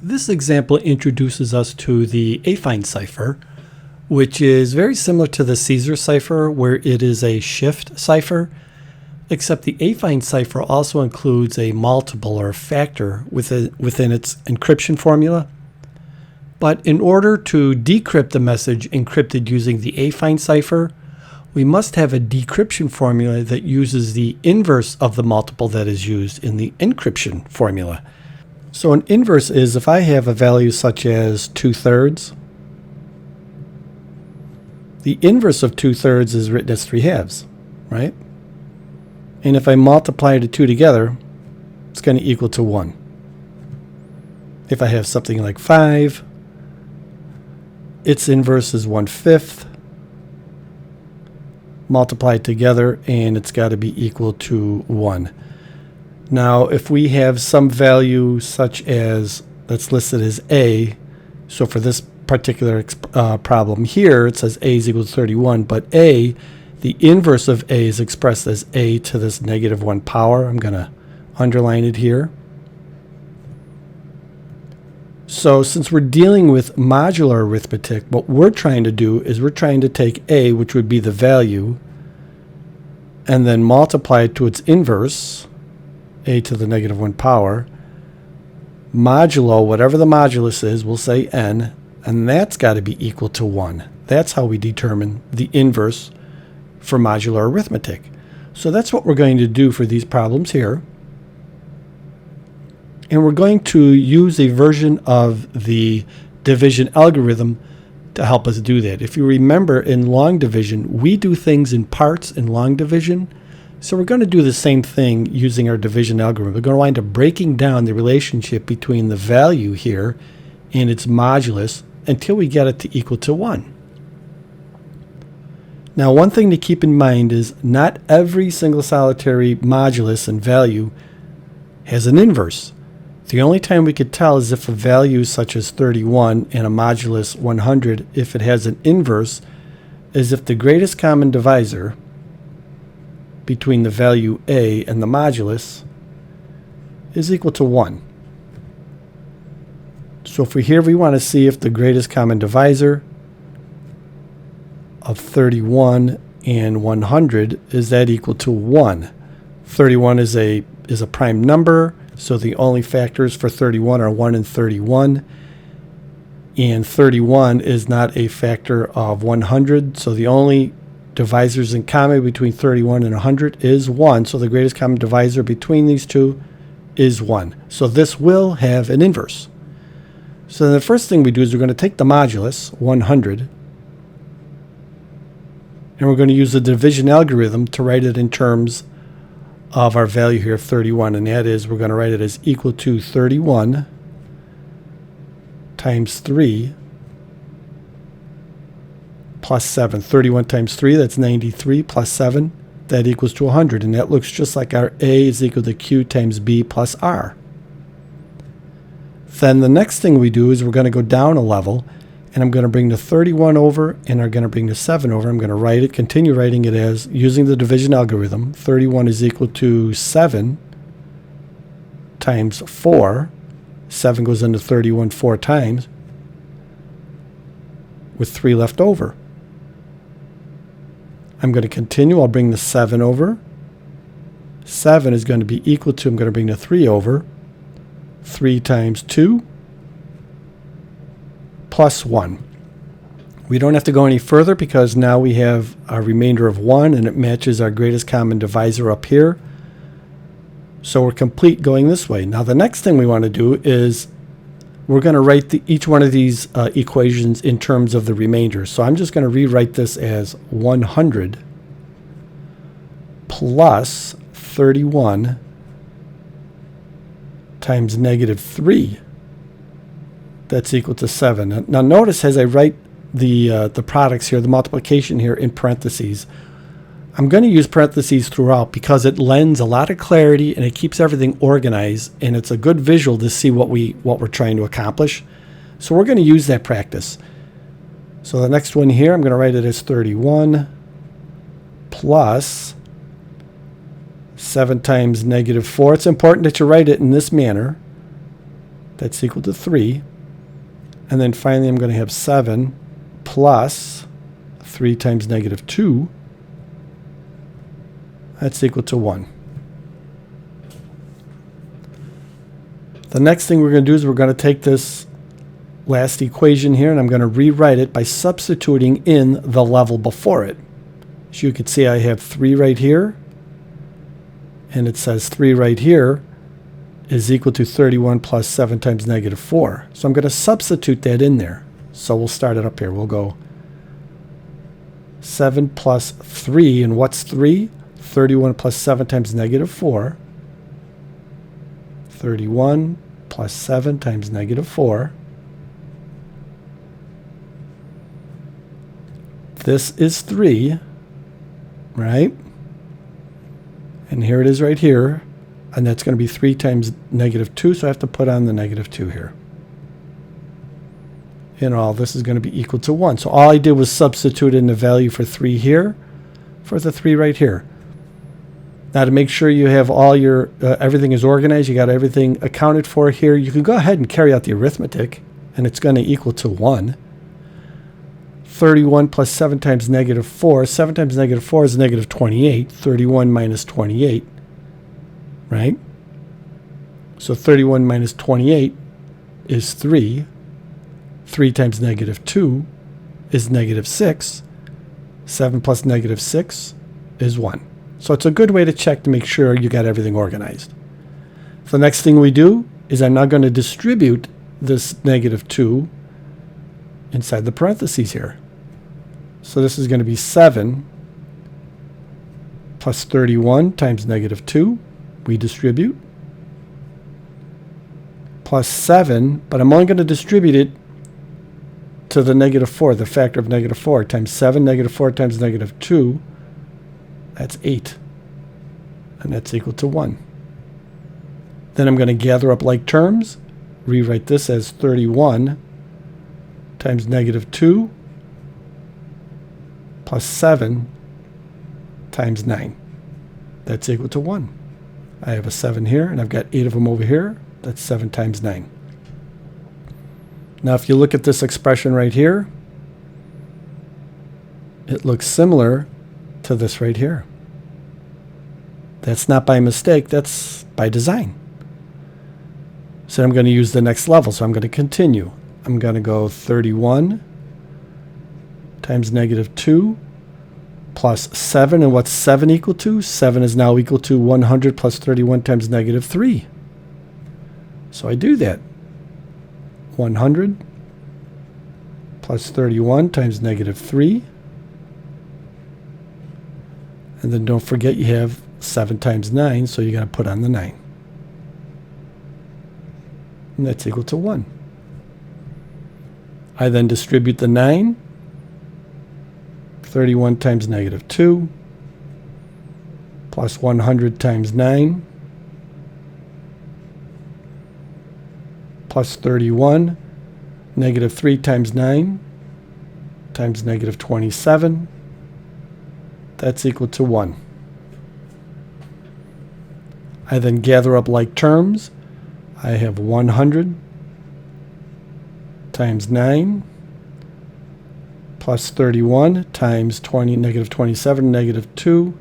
This example introduces us to the affine cipher, which is very similar to the Caesar cipher, where it is a shift cipher, except the affine cipher also includes a multiple or factor within its encryption formula. But in order to decrypt the message encrypted using the affine cipher, we must have a decryption formula that uses the inverse of the multiple that is used in the encryption formula. So an inverse is if I have a value such as 2/3, the inverse of 2/3 is written as 3/2, right? And if I multiply the two together, it's going to equal to 1. If I have something like 5, its inverse is 1/5. Multiplied together, and it's got to be equal to 1. Now, if we have some value such as, that's listed as a, so for this particular problem here, it says a is equal to 31, but a, the inverse of a is expressed as a to this -1 power. I'm going to underline it here. So since we're dealing with modular arithmetic, what we're trying to do is we're trying to take a, which would be the value, and then multiply it to its inverse, a to the -1 power, modulo whatever the modulus is, we'll say n, and that's got to be equal to 1. That's how we determine the inverse for modular arithmetic. So that's what we're going to do for these problems here. And we're going to use a version of the division algorithm to help us do that. If you remember, in long division, we do things in parts in long division. So we're going to do the same thing using our division algorithm. We're going to wind up breaking down the relationship between the value here and its modulus until we get it to equal to 1. Now, one thing to keep in mind is not every single solitary modulus and value has an inverse. The only time we could tell is if a value such as 31 and a modulus 100, if it has an inverse, is if the greatest common divisor between the value a and the modulus is equal to 1. So if we want to see if the greatest common divisor of 31 and 100 is that equal to 1. 31 is a prime number. So the only factors for 31 are 1 and 31. And 31 is not a factor of 100. So the only divisors in common between 31 and 100 is 1. So the greatest common divisor between these two is 1. So this will have an inverse. So the first thing we do is we're going to take the modulus, 100, and we're going to use the division algorithm to write it in terms of our value here of 31, and that is we're going to write it as equal to 31 times 3 plus 7. 31 times 3, that's 93, plus 7, that equals to 100, and that looks just like our A is equal to Q times B plus R. Then the next thing we do is we're going to go down a level, and I'm going to bring the 31 over, and I'm going to bring the 7 over. I'm going to write it, continue writing it as, using the division algorithm, 31 is equal to 7 times 4. 7 goes into 31 4 times, with 3 left over. I'm going to continue. I'll bring the 7 over. 7 is going to be equal to, I'm going to bring the 3 over, 3 times 2 plus 1. We don't have to go any further because now we have a remainder of 1 and it matches our greatest common divisor up here. So we're complete going this way. Now the next thing we want to do is we're going to write each one of these equations in terms of the remainder. So I'm just going to rewrite this as 100 plus 31 times -3. That's equal to 7. Now notice as I write the products here, the multiplication here in parentheses, I'm going to use parentheses throughout because it lends a lot of clarity and it keeps everything organized, and it's a good visual to see what we're trying to accomplish. So we're going to use that practice. So the next one here, I'm going to write it as 31 plus 7 times -4. It's important that you write it in this manner. That's equal to 3. And then finally I'm going to have 7 plus 3 times negative 2. That's equal to 1. The next thing we're going to do is we're going to take this last equation here and I'm going to rewrite it by substituting in the level before it. As you can see, I have 3 right here, and it says 3 right here is equal to 31 plus 7 times negative 4. So I'm going to substitute that in there. So we'll start it up here. We'll go 7 plus 3, and what's 3? 31 plus 7 times negative 4. 31 plus 7 times negative 4. This is 3, right? And here it is right here. And that's going to be 3 times negative 2, so I have to put on the negative 2 here. And all this is going to be equal to 1. So all I did was substitute in the value for 3 here for the 3 right here. Now to make sure you have all your, everything is organized, you got everything accounted for here, you can go ahead and carry out the arithmetic, and it's going to equal to 1. 31 plus 7 times negative 4. 7 times negative 4 is negative 28. 31 minus 28. Right? So 31 minus 28 is 3. 3 times negative 2 is negative 6. 7 plus negative 6 is 1. So it's a good way to check to make sure you got everything organized. So the next thing we do is I'm now going to distribute this negative 2 inside the parentheses here. So this is going to be 7 plus 31 times negative 2. We distribute. Plus 7, but I'm only going to distribute it to the negative 4, the factor of negative 4, times 7, negative 4 times negative 2. That's 8. And that's equal to 1. Then I'm going to gather up like terms. Rewrite this as 31 times negative 2 plus 7 times 9. That's equal to 1. I have a 7 here, and I've got 8 of them over here. That's 7 times 9. Now, if you look at this expression right here, it looks similar to this right here. That's not by mistake, that's by design. So I'm going to use the next level, so I'm going to continue. I'm going to go 31 times negative 2 plus 7, and what's 7 equal to? 7 is now equal to 100 plus 31 times negative 3. So I do that. 100 plus 31 times negative 3. And then don't forget you have 7 times 9, so you got to put on the 9. And that's equal to 1. I then distribute the 9. 31 times negative 2 plus 100 times 9 plus 31. Negative 3 times 9 times negative 27. That's equal to 1. I then gather up like terms. I have 100 times 9 plus 31 times negative 27, negative 2.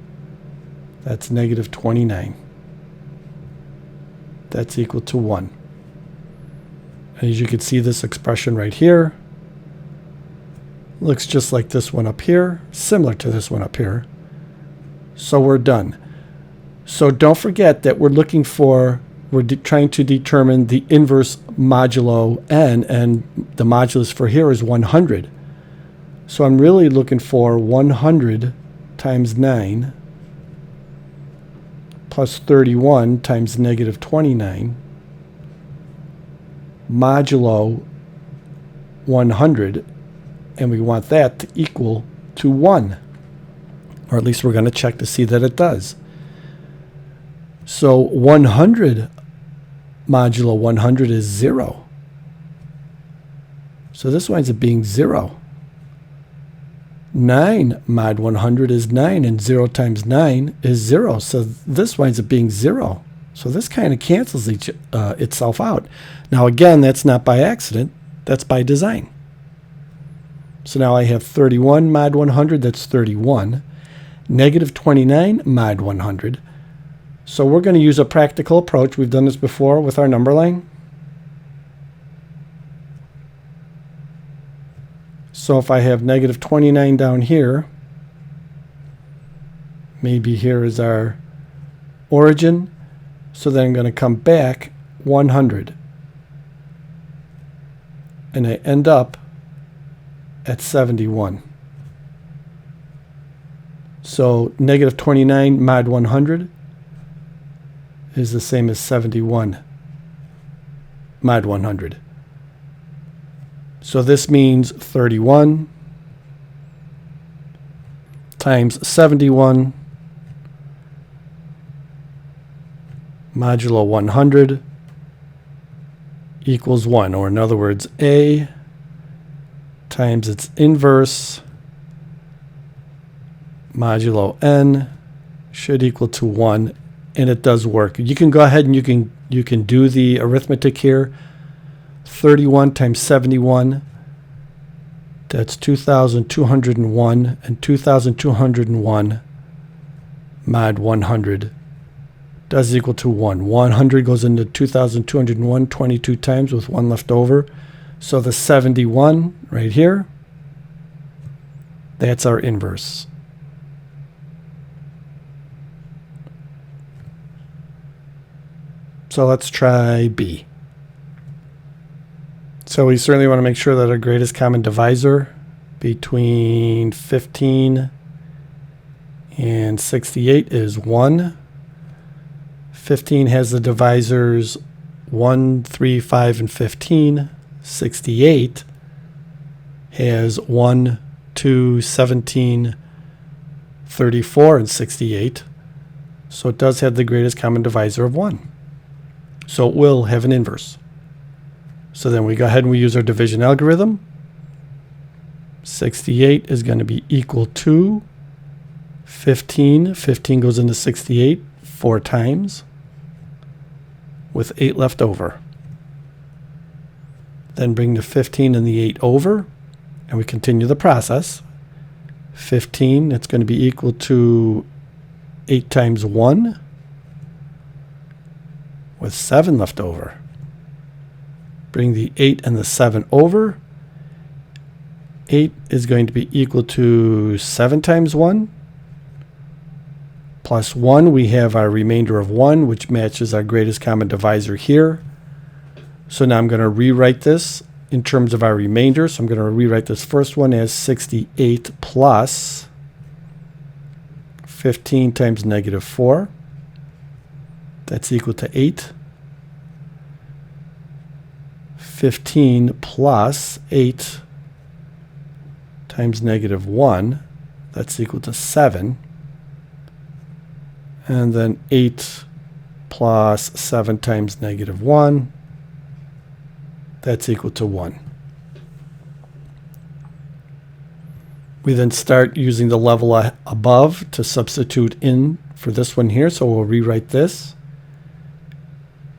That's negative 29. That's equal to 1. And as you can see, this expression right here looks just like this one up here, similar to this one up here. So we're done. So don't forget that we're trying to determine the inverse modulo n, and the modulus for here is 100. So I'm really looking for 100 times 9 plus 31 times negative 29 modulo 100, and we want that to equal to 1. Or at least we're going to check to see that it does. So 100 modulo 100 is 0. So this winds up being 0. 9 mod 100 is 9, and 0 times 9 is 0. So this winds up being 0. So this kind of cancels itself out. Now again, that's not by accident, that's by design. So now I have 31 mod 100, that's 31. Negative 29 mod 100. So we're going to use a practical approach. We've done this before with our number line. So if I have negative 29 down here, maybe here is our origin. So then I'm going to come back 100. And I end up at 71. So negative 29 mod 100 is the same as 71 mod 100. So this means 31 times 71 modulo 100 equals 1. Or in other words, A times its inverse modulo n should equal to 1, and it does work. You can go ahead and you can do the arithmetic here. 31 times 71, that's 2,201, and 2,201 mod 100 does equal to 1. 100 goes into 2,201 22 times with 1 left over. So the 71 right here, that's our inverse. So let's try B. So we certainly want to make sure that our greatest common divisor between 15 and 68 is 1. 15 has the divisors 1, 3, 5, and 15. 68 has 1, 2, 17, 34, and 68. So it does have the greatest common divisor of 1. So it will have an inverse. So then we go ahead and we use our division algorithm. 68 is going to be equal to 15. 15 goes into 68 4 times with 8 left over. Then bring the 15 and the 8 over, and we continue the process. 15, it's going to be equal to 8 times 1 with 7 left over. Bring the 8 and the 7 over. 8 is going to be equal to 7 times 1 plus 1. We have our remainder of 1, which matches our greatest common divisor here. So now I'm going to rewrite this in terms of our remainder. So I'm going to rewrite this first one as 68 plus 15 times negative 4. That's equal to 8. 15 plus 8 times negative 1. That's equal to 7. And then 8 plus 7 times negative 1. That's equal to 1. We then start using the level above to substitute in for this one here. So we'll rewrite this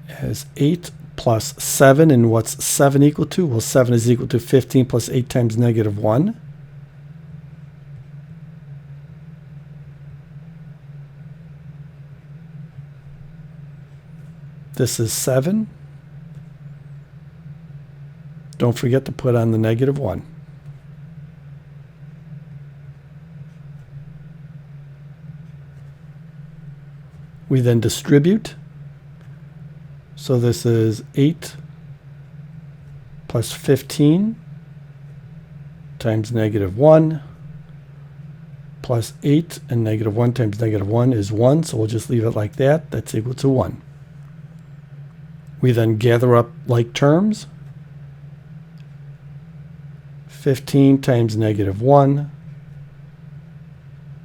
as 8 plus 7. And what's 7 equal to? Well, 7 is equal to 15 plus 8 times negative 1. This is 7. Don't forget to put on the negative 1. We then distribute. So this is 8 plus 15 times negative 1 plus 8, and negative 1 times negative 1 is 1. So we'll just leave it like that. That's equal to 1. We then gather up like terms. 15 times negative 1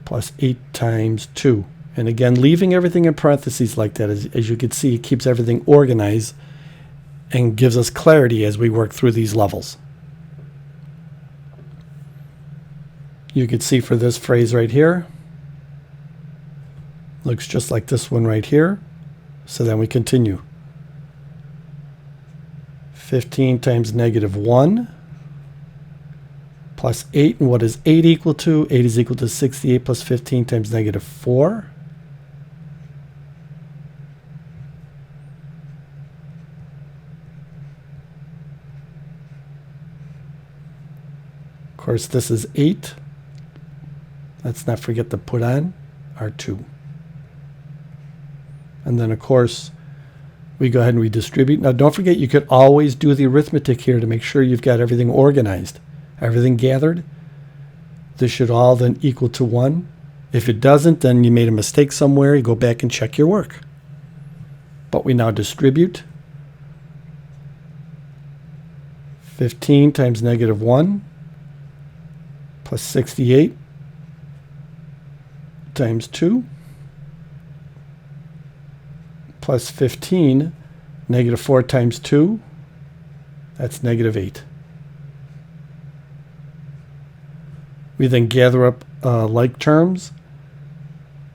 plus 8 times 2. And again, leaving everything in parentheses like that, as you can see, it keeps everything organized and gives us clarity as we work through these levels. You can see for this phrase right here, looks just like this one right here. So then we continue. 15 times negative 1 plus 8. And what is 8 equal to? 8 is equal to 68 plus 15 times negative 4. Of course, this is 8. Let's not forget to put on our 2. And then, of course, we go ahead and redistribute. Now, don't forget, you could always do the arithmetic here to make sure you've got everything organized, everything gathered. This should all then equal to 1. If it doesn't, then you made a mistake somewhere. You go back and check your work. But we now distribute. 15 times negative 1 plus 68 times 2 plus 15, negative 4 times 2, that's negative 8. We then gather up like terms.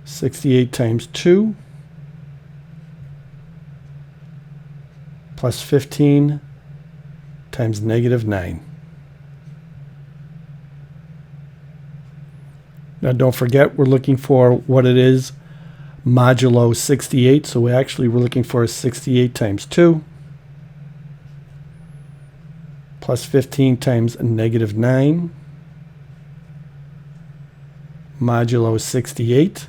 68 times 2 plus 15 times negative 9. Now don't forget, we're looking for what it is modulo 68, so we're looking for 68 times 2 plus 15 times negative 9 modulo 68,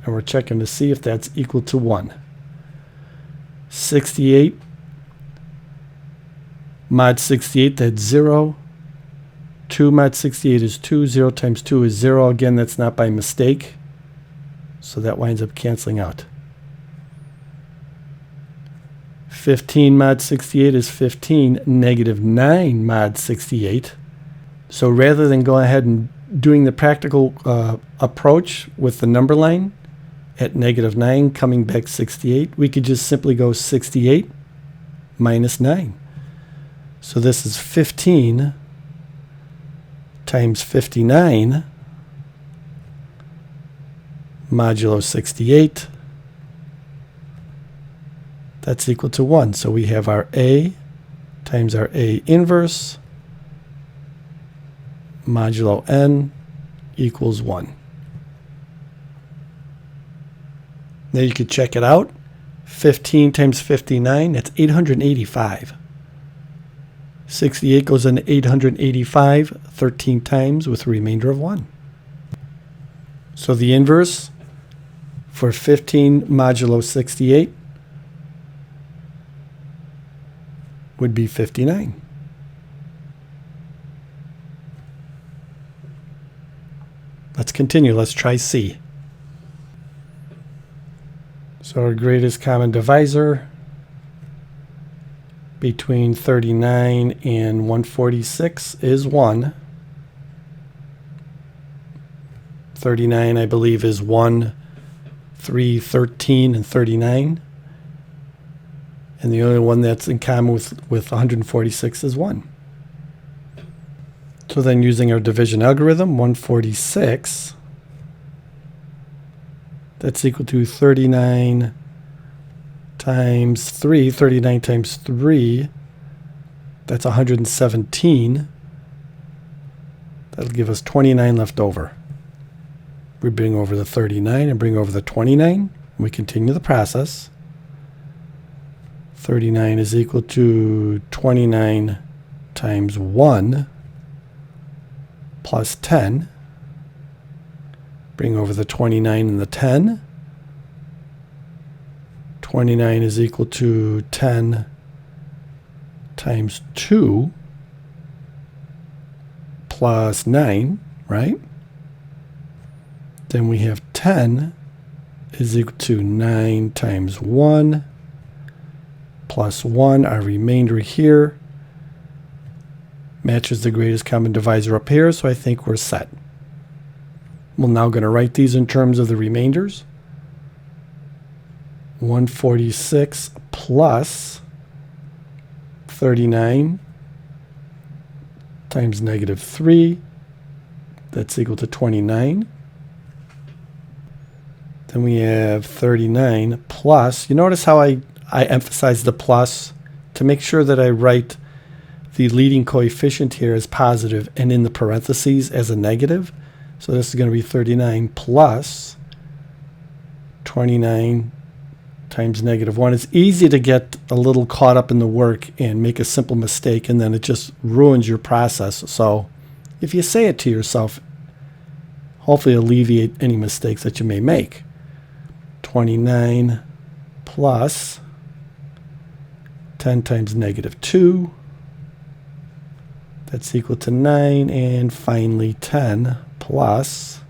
and we're checking to see if that's equal to 1. 68 mod 68, that's 0. 2 mod 68 is 2. 0 times 2 is 0. Again, that's not by mistake. So that winds up canceling out. 15 mod 68 is 15. Negative 9 mod 68. So rather than go ahead and doing the practical approach with the number line at negative 9 coming back 68, we could just simply go 68 minus 9. So this is 15 times 59 modulo 68. That's equal to 1. So we have our A times our A inverse modulo n equals 1. Now you could check it out. 15 times 59, that's 885. 68 goes into 885 13 times with a remainder of 1. So the inverse for 15 modulo 68 would be 59. Let's continue. Let's try C. So our greatest common divisor between 39 and 146 is 1. 39, I believe, is 1, 3, 13, and 39. And the only one that's in common with 146 is 1. So then using our division algorithm, 146, that's equal to 39 times 3. 39 times 3, that's 117. That'll give us 29 left over. We bring over the 39 and bring over the 29. We continue the process. 39 is equal to 29 times 1 plus 10. Bring over the 29 and the 10. 29 is equal to 10 times 2 plus 9, right? Then we have 10 is equal to 9 times 1 plus 1. Our remainder here matches the greatest common divisor up here, so I think we're set. We're now going to write these in terms of the remainders. 146 plus 39 times negative 3. That's equal to 29. Then we have 39 plus. You notice how I emphasize the plus to make sure that I write the leading coefficient here as positive and in the parentheses as a negative. So this is going to be 39 plus 29 times negative 1. It's easy to get a little caught up in the work and make a simple mistake, and then it just ruins your process. So if you say it to yourself, hopefully alleviate any mistakes that you may make. 29 plus 10 times negative 2. That's equal to 9. And finally 10 plus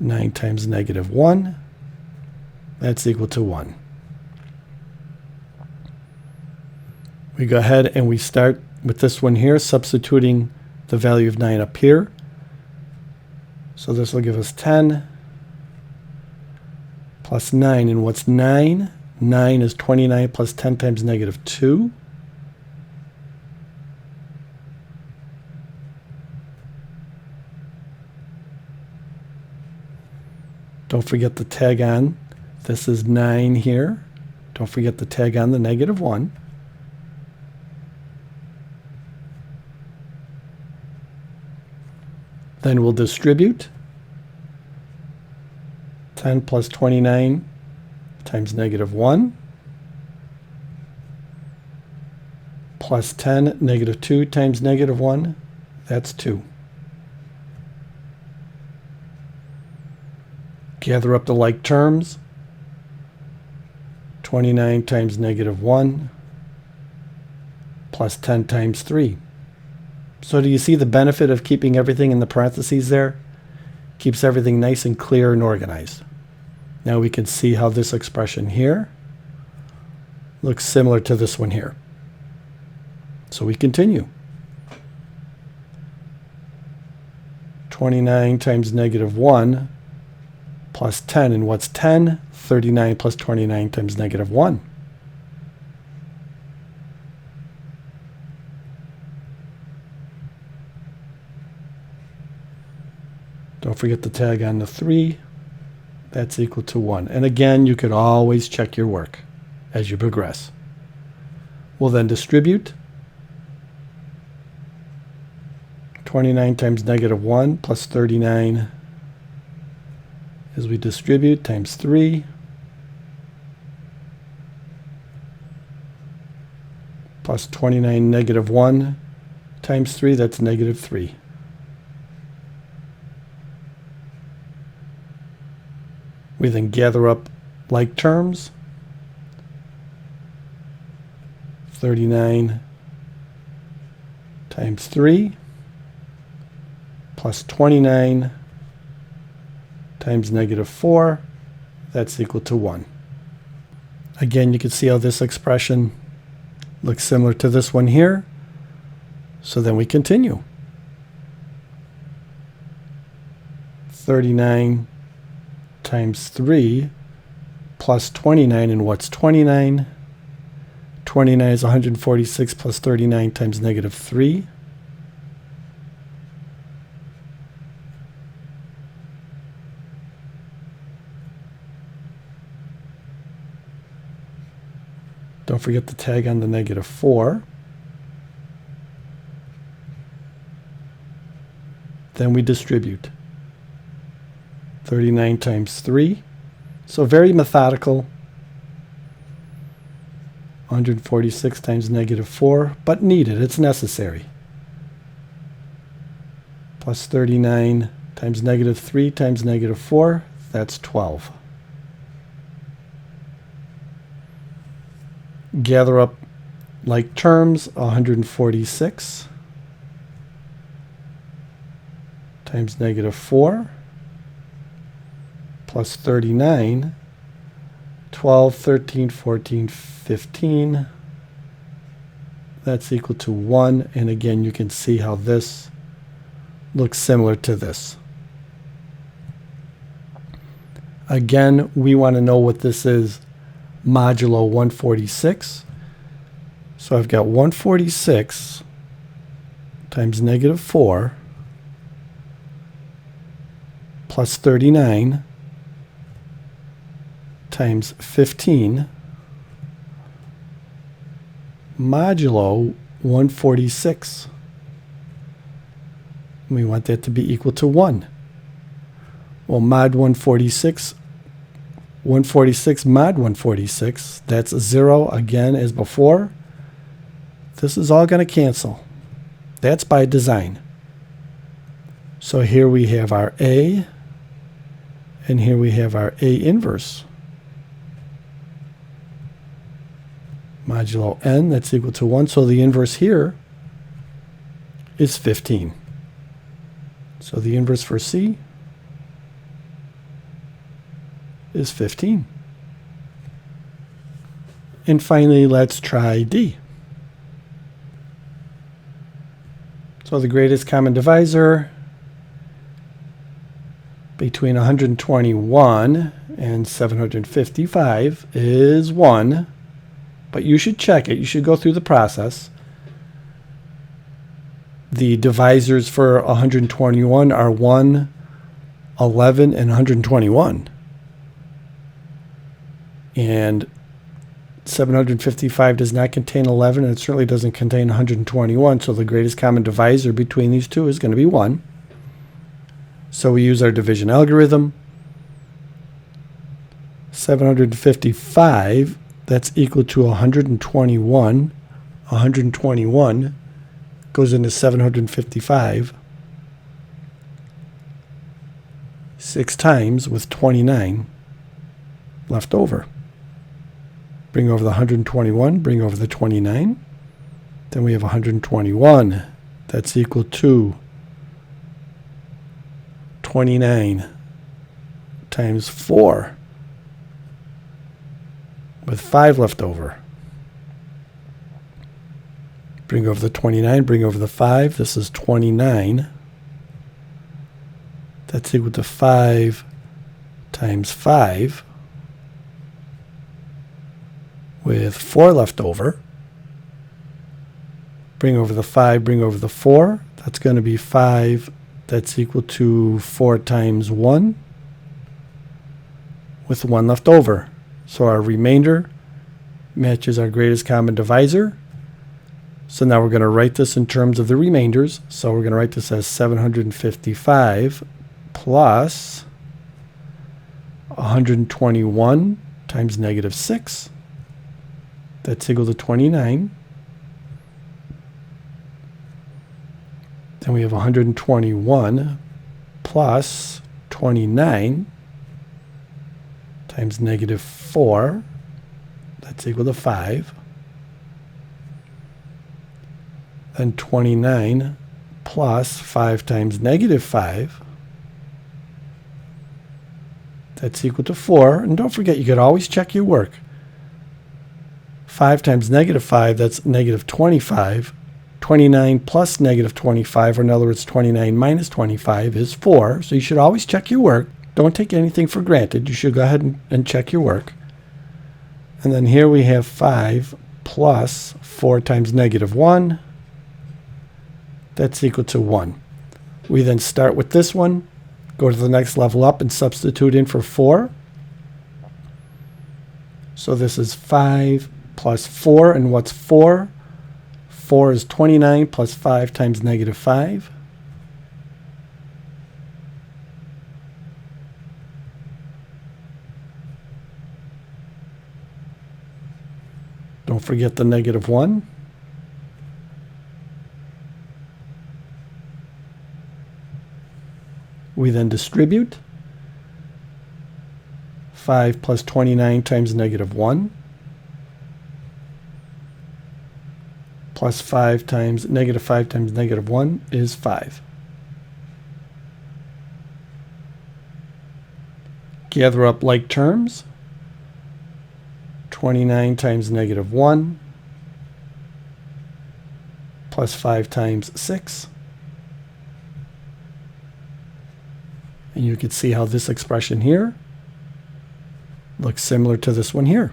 9 times negative 1. That's equal to 1. We go ahead and we start with this one here, substituting the value of 9 up here. So this will give us 10 plus 9. And what's 9? 9 is 29 plus 10 times negative 2. Don't forget the tag on. This is 9 here. Don't forget the tag on the negative 1. Then we'll distribute 10 plus 29 times negative 1 plus 10 negative 2 times negative 1. That's 2. Gather up the like terms. 29 times negative 1 plus 10 times 3. So do you see the benefit of keeping everything in the parentheses there? Keeps everything nice and clear and organized. Now we can see how this expression here looks similar to this one here. So we continue. 29 times negative 1 plus 10. And what's 10? 39 plus 29 times negative 1. Don't forget to tag on the 3. That's equal to 1. And again, you could always check your work as you progress. We'll then distribute 29 times negative 1 plus 39 as we distribute times 3 plus 29 negative 1 times 3, that's negative 3. We then gather up like terms. 39 times 3 plus 29 times negative 4, that's equal to 1. Again, you can see how this expression looks similar to this one here. So then we continue. 39 times 3 plus 29, and what's 29? 29 is 146 plus 39 times negative 3. Don't forget the tag on the negative 4. Then we distribute. 39 times 3. So very methodical. 146 times negative 4, but needed. It's necessary. Plus 39 times negative 3 times negative 4. That's 12. Gather up like terms. 146 times negative 4 plus 39, 12, 13, 14, 15. That's equal to 1. And again, you can see how this looks similar to this. Again, we want to know what this is modulo 146. So I've got 146 times negative 4 plus 39 times 15 modulo 146. We want that to be equal to 1. Well, mod 146, 146 mod 146, that's 0 again as before. This is all going to cancel. That's by design. So here we have our A, and here we have our A inverse. Modulo n, that's equal to 1. So the inverse here is 15. So the inverse for C is 15. And finally, let's try D. So the greatest common divisor between 121 and 755 is 1. But you should check it. You should go through the process. The divisors for 121 are 1, 11, and 121. And 755 does not contain 11, and it certainly doesn't contain 121. So the greatest common divisor between these two is going to be 1. So we use our division algorithm. 755, that's equal to 121. 121 goes into 755 6 times with 29 left over. Bring over the 121, bring over the 29. Then we have 121. That's equal to 29 times 4 with 5 left over. Bring over the 29, bring over the 5. This is 29. That's equal to 5 times 5 with 4 left over. Bring over the 5, bring over the 4. That's going to be 5. That's equal to 4 times 1 with 1 left over. So our remainder matches our greatest common divisor. So now we're going to write this in terms of the remainders. So we're going to write this as 755 plus 121 times negative 6. That's equal to 29. Then we have 121 plus 29 times negative 4. That's equal to 5. Then 29 plus 5 times negative 5. That's equal to 4. And don't forget, you could always check your work. 5 times negative 5, that's negative 25. 29 plus negative 25, or in other words, 29 minus 25 is 4. So you should always check your work. Don't take anything for granted. You should go ahead and check your work. And then here we have 5 plus 4 times negative 1. That's equal to 1. We then start with this one, go to the next level up, and substitute in for 4. So this is 5 plus 4, and what's 4? 4 is 29 plus 5 times negative 5. Don't forget the negative 1. We then distribute. 5 plus 29 times negative 1. Plus 5 times negative 5 times negative 1 is 5. Gather up like terms. 29 times negative 1 plus 5 times 6. And you can see how this expression here looks similar to this one here.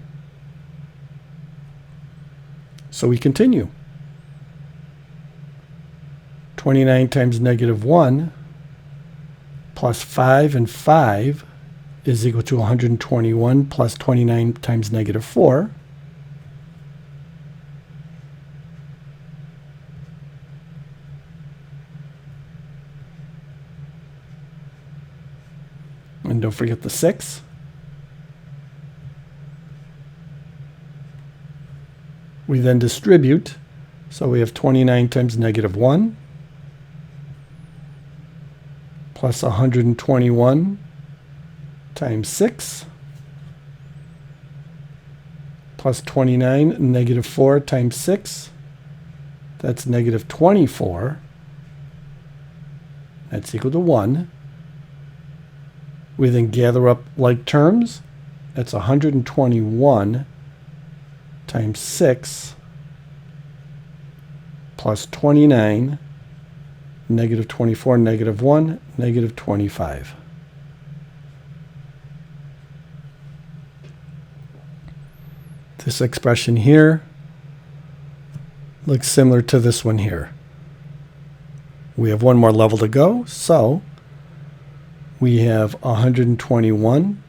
So we continue. 29 times negative 1 plus 5 and 5 is equal to 121 plus 29 times negative 4. And don't forget the 6. We then distribute, so we have 29 times negative 1 plus 121 times 6 plus 29, negative 4 times 6, that's negative 24. That's equal to 1. We then gather up like terms. That's 121 times 6 plus 29, negative 24, negative 1, negative 25. This expression here looks similar to this one here. We have one more level to go, so we have 121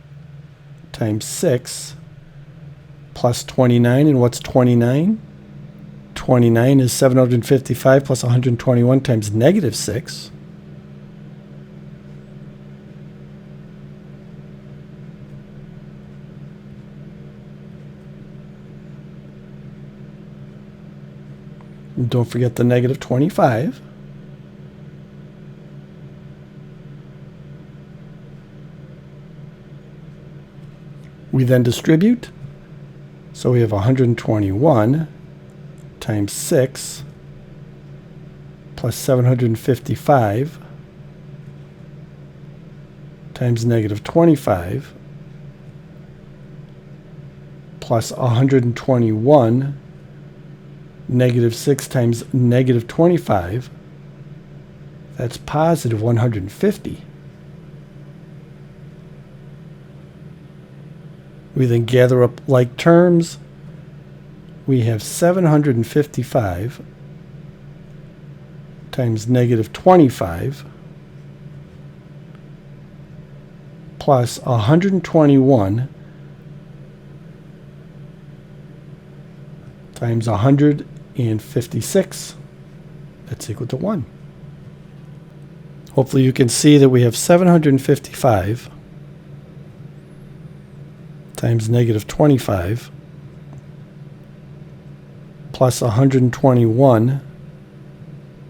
times 6 plus 29, and what's 29? 29 is 755 plus 121 times negative 6. And don't forget the negative 25. We then distribute. So we have 121 times 6 plus 755 times negative 25 plus 121 negative 6 times negative 25. That's positive 150. We then gather up like terms. We have 755 times negative 25 plus 121 times 156. That's equal to 1. Hopefully you can see that we have 755 times negative 25 plus 121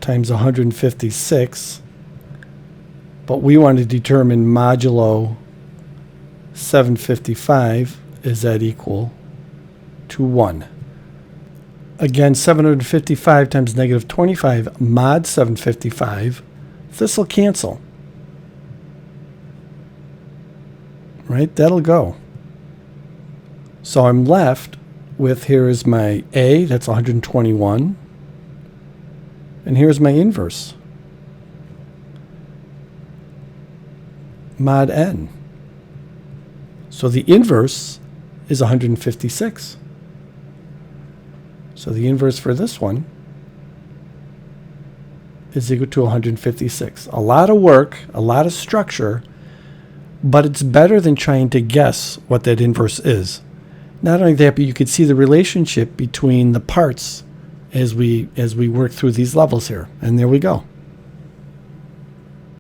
times 156, but we want to determine modulo 755. Is that equal to 1? Again, 755 times negative 25 mod 755, this will cancel. Right? That'll go. So I'm left with, here is my A, that's 121. And here's my inverse, mod n. So the inverse is 156. So the inverse for this one is equal to 156. A lot of work, a lot of structure, but it's better than trying to guess what that inverse is. Not only that, but you could see the relationship between the parts as we work through these levels here. And there we go.